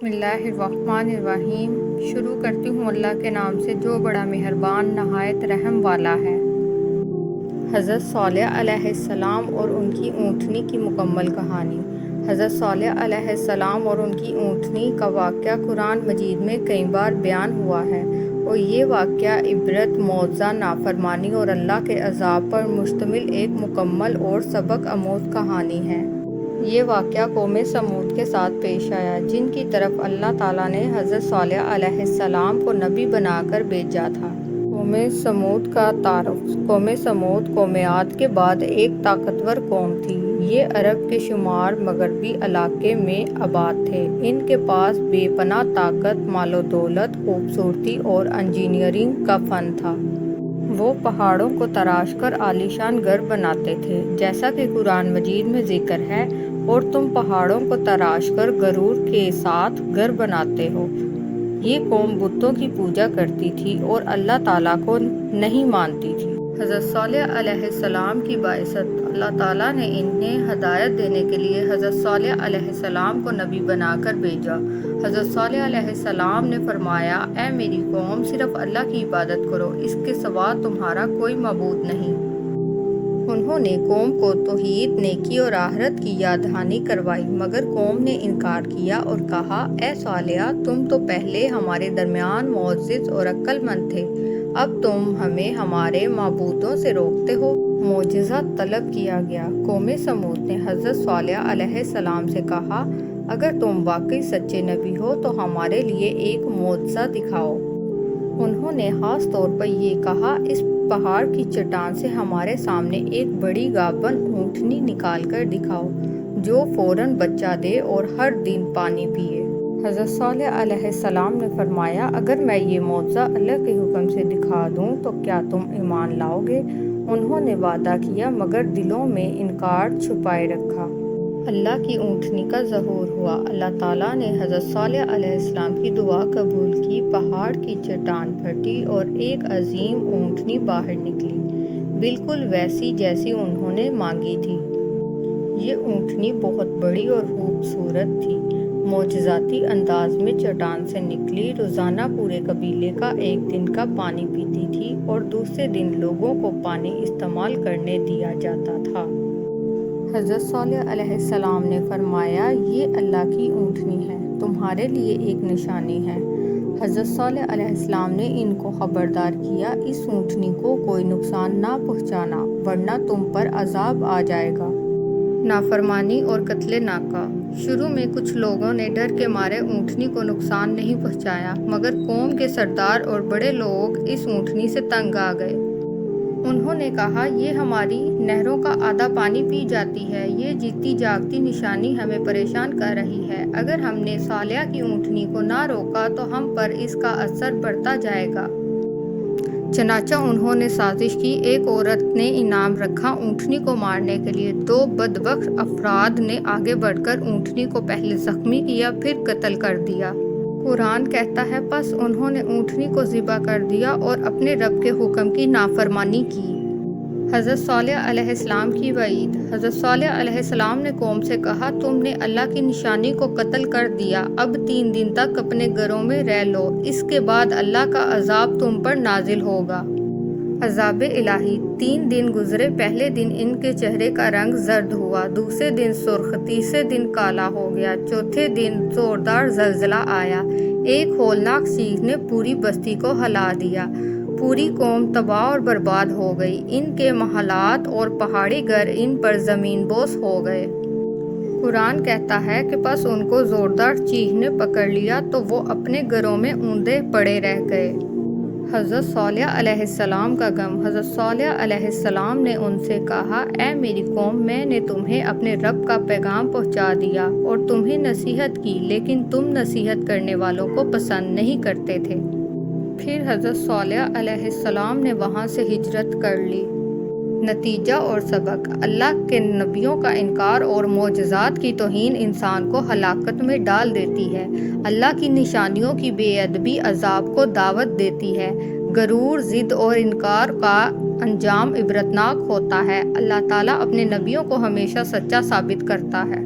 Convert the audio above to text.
بسم اللہ الرحمن الرحیم۔ شروع کرتی ہوں اللہ کے نام سے جو بڑا مہربان نہایت رحم والا ہے۔ حضرت صالح علیہ السلام اور ان کی اونٹنی کی مکمل کہانی۔ حضرت صالح علیہ السلام اور ان کی اونٹنی کا واقعہ قرآن مجید میں کئی بار بیان ہوا ہے اور یہ واقعہ عبرت، موعظہ، نافرمانی اور اللہ کے عذاب پر مشتمل ایک مکمل اور سبق آموز کہانی ہے۔ یہ واقعہ قوم سمود کے ساتھ پیش آیا جن کی طرف اللہ تعالیٰ نے حضرت صالح علیہ السلام کو نبی بنا کر بھیجا تھا۔ قوم سمود کا تعارف۔ قوم سمود قوم عاد کے بعد ایک طاقتور قوم تھی۔ یہ عرب کے شمار مغربی علاقے میں آباد تھے۔ ان کے پاس بے پناہ طاقت، مال و دولت، خوبصورتی اور انجینئرنگ کا فن تھا۔ وہ پہاڑوں کو تراش کر عالیشان گھر بناتے تھے جیسا کہ قرآن مجید میں ذکر ہے، اور تم پہاڑوں کو تراش کر غرور کے ساتھ گھر بناتے ہو۔ یہ قوم بتوں کی پوجا کرتی تھی اور اللہ تعالیٰ کو نہیں مانتی تھی۔ حضرت صالح علیہ السلام کی بعثت۔ اللہ تعالیٰ نے انہیں ہدایت دینے کے لیے حضرت صالح علیہ السلام کو نبی بنا کر بھیجا۔ حضرت صالح علیہ السلام نے فرمایا، اے میری قوم، صرف اللہ کی عبادت کرو، اس کے سوا تمہارا کوئی معبود نہیں۔ انہوں نے قوم کو توحید، نیکی اور آخرت کی یاد دہانی کروائی، مگر قوم نے انکار کیا اور کہا، اے صالح، تم تو پہلے ہمارے درمیان معزز اور عقل مند تھے، اب تم ہمیں ہمارے معبودوں سے روکتے ہو۔ معجزہ طلب کیا گیا۔ قوم سمود نے حضرت صالح علیہ السلام سے کہا، اگر تم واقعی سچے نبی ہو تو ہمارے لیے ایک معجزہ دکھاؤ۔ انہوں نے خاص طور پر یہ کہا، اس پہاڑ کی چٹان سے ہمارے سامنے ایک بڑی گابن اونٹنی نکال کر دکھاؤ جو فوراً بچہ دے اور ہر دن پانی پیے۔ حضرت صالح علیہ السلام نے فرمایا، اگر میں یہ معجزہ اللہ کے حکم سے دکھا دوں تو کیا تم ایمان لاؤ گے؟ انہوں نے وعدہ کیا مگر دلوں میں انکار چھپائے رکھا۔ اللہ کی اونٹنی کا ظہور ہوا۔ اللہ تعالیٰ نے حضرت صالح علیہ السلام کی دعا قبول کی، پہاڑ کی چٹان پھٹی اور ایک عظیم اونٹنی باہر نکلی، بالکل ویسی جیسی انہوں نے مانگی تھی۔ یہ اونٹنی بہت بڑی اور خوبصورت تھی، معجزاتی انداز میں چٹان سے نکلی، روزانہ پورے قبیلے کا ایک دن کا پانی پیتی تھی اور دوسرے دن لوگوں کو پانی استعمال کرنے دیا جاتا تھا۔ حضرت صالح علیہ السلام نے فرمایا، یہ اللہ کی اونٹنی ہے، تمہارے لیے ایک نشانی ہے۔ حضرت صالح علیہ السلام نے ان کو خبردار کیا، اس اونٹنی کو کوئی نقصان نہ پہنچانا ورنہ تم پر عذاب آ جائے گا۔ نافرمانی اور قتل ناکہ۔ شروع میں کچھ لوگوں نے ڈر کے مارے اونٹنی کو نقصان نہیں پہنچایا، مگر قوم کے سردار اور بڑے لوگ اس اونٹنی سے تنگ آ گئے۔ انہوں نے کہا، یہ ہماری نہروں کا آدھا پانی پی جاتی ہے، یہ جیتی جاگتی نشانی ہمیں پریشان کر رہی ہے، اگر ہم نے صالح کی اونٹنی کو نہ روکا تو ہم پر اس کا اثر بڑھتا جائے گا۔ چنانچہ انہوں نے سازش کی، ایک عورت نے انعام رکھا، اونٹنی کو مارنے کے لیے دو بدبخت افراد نے آگے بڑھ کر اونٹنی کو پہلے زخمی کیا پھر قتل کر دیا۔ قرآن کہتا ہے، پس انہوں نے اونٹنی کو ذبح کر دیا اور اپنے رب کے حکم کی نافرمانی کی۔ حضرت صالح علیہ السلام کی وعید۔ حضرت صالح علیہ السلام نے قوم سے کہا، تم نے اللہ کی نشانی کو قتل کر دیا، اب 3 دن تک اپنے گھروں میں رہ لو، اس کے بعد اللہ کا عذاب تم پر نازل ہوگا۔ عذاب الہی۔ 3 دن گزرے، پہلے دن ان کے چہرے کا رنگ زرد ہوا، دوسرے دن سرخ، تیسرے دن کالا ہو گیا، چوتھے دن زوردار زلزلہ آیا، ایک ہولناک چیز نے پوری بستی کو ہلا دیا، پوری قوم تباہ اور برباد ہو گئی، ان کے محلات اور پہاڑی گھر ان پر زمین بوس ہو گئے۔ قرآن کہتا ہے کہ پس ان کو زوردار چیز نے پکڑ لیا تو وہ اپنے گھروں میں اوندے پڑے رہ گئے۔ حضرت صالح علیہ السلام کا غم۔ حضرت صالح علیہ السلام نے ان سے کہا، اے میری قوم، میں نے تمہیں اپنے رب کا پیغام پہنچا دیا اور تمہیں نصیحت کی، لیکن تم نصیحت کرنے والوں کو پسند نہیں کرتے تھے۔ پھر حضرت صالح علیہ السلام نے وہاں سے ہجرت کر لی۔ نتیجہ اور سبق۔ اللہ کے نبیوں کا انکار اور معجزات کی توہین انسان کو ہلاکت میں ڈال دیتی ہے۔ اللہ کی نشانیوں کی بے ادبی عذاب کو دعوت دیتی ہے۔ غرور، ضد اور انکار کا انجام عبرتناک ہوتا ہے۔ اللہ تعالیٰ اپنے نبیوں کو ہمیشہ سچا ثابت کرتا ہے۔